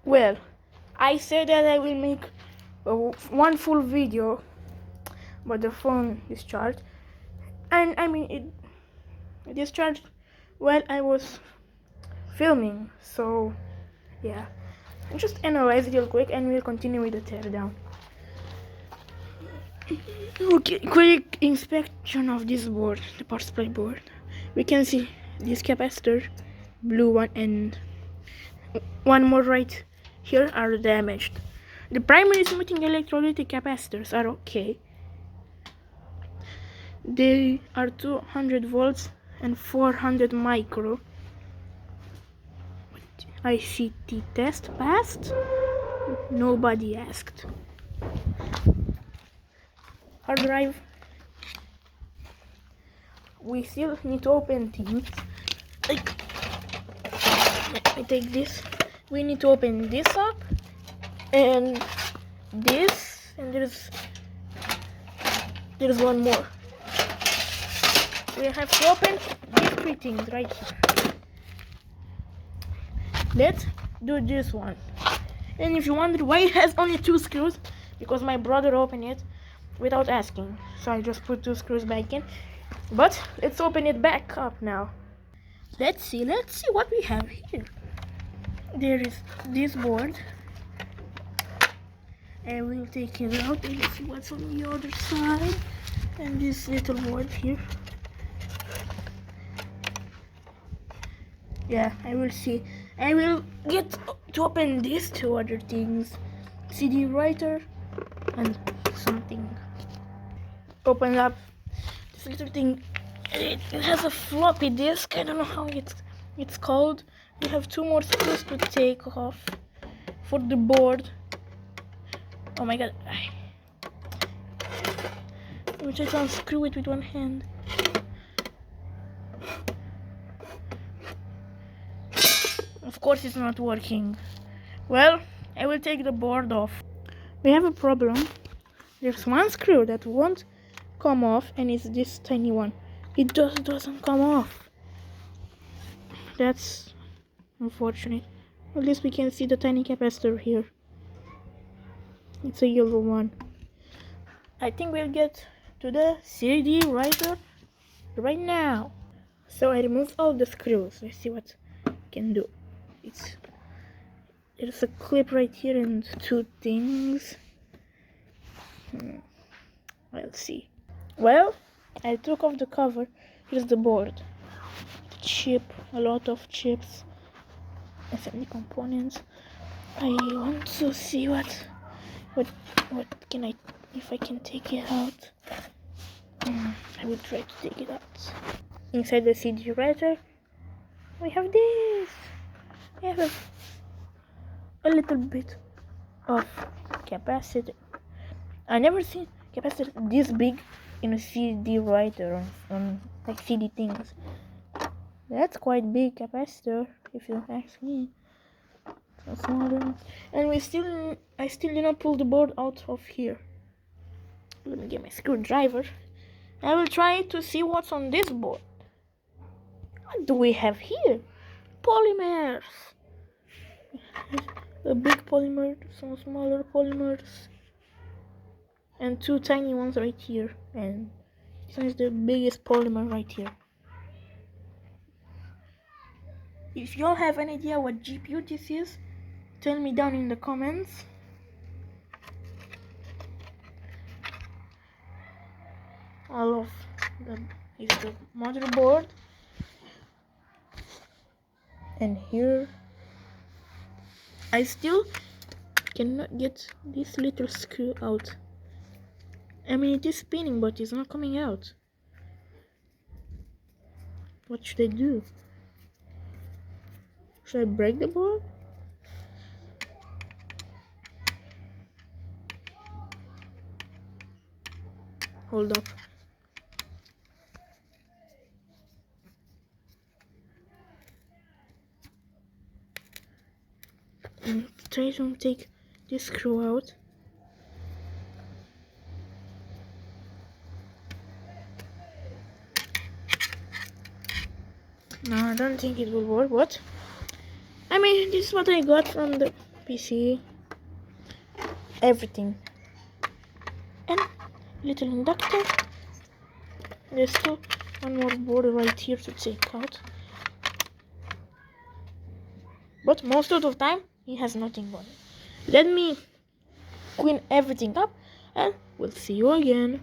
Well, I said that I will make one full video, but the phone discharged, and I mean it discharged while I was filming. So yeah, just analyze it real quick, and we'll continue with the teardown. Okay, quick inspection of this board, the power supply board. We can see this capacitor, blue one, and one more right here are damaged. The primary smoothing electrolytic capacitors are okay. They are 200 volts and 400 micro. ICT test passed? Nobody asked. Hard drive. We still need to open things. Like, let me take this. We need to open this up and this, and there's one more. We have to open these three things right here. Let's do this one. And if you wonder why it has only 2 screws, because my brother opened it without asking, so I just put 2 screws back in. But let's open it back up now. Let's see what we have here. There is this board, and we'll take it out and see what's on the other side. And this little board here. Yeah, I will see. I will get to open these 2 other things. CD writer and something. Open up this little thing. It has a floppy disk. I don't know how it's called. We have 2 more screws to take off for the board. Oh my god. Let me try to unscrew it with one hand. Of course it's not working. Well, I will take the board off. We have a problem. There's one screw that won't come off, and it's this tiny one. It just doesn't come off. That's unfortunate. At least we can see the tiny capacitor here. It's a yellow one. I think we'll get to the CD writer right now. So I removed all the screws. Let's see what I can do. There's a clip right here and 2 things. Let's see. Well, I took off the cover. Here's the board. Chip, a lot of chips, assembly components. I want to see what can I, if I can take it out. I will try to take it out. Inside the CD writer, we have this. We have a little bit of capacitor. I never seen capacitor this big in a CD writer on like CD things. That's quite big capacitor, if you ask me. So smaller. And I still did not pull the board out of here. Let me get my screwdriver. I will try to see what's on this board. What do we have here? Polymers. A big polymer, some smaller polymers, and 2 tiny ones right here. And this one is the biggest polymer right here. If y'all have any idea what GPU this is, tell me down in the comments. All of is the motherboard, and here I still cannot get this little screw out. I mean, it is spinning, but it's not coming out. What should I do? Should I break the board? Hold up. And try to take this screw out. No, I don't think it will work, but I mean, this is what I got from the PC, everything, and little inductor. There's still one more board right here to take out, but most of the time he has nothing on it. Let me clean everything up and we'll see you again.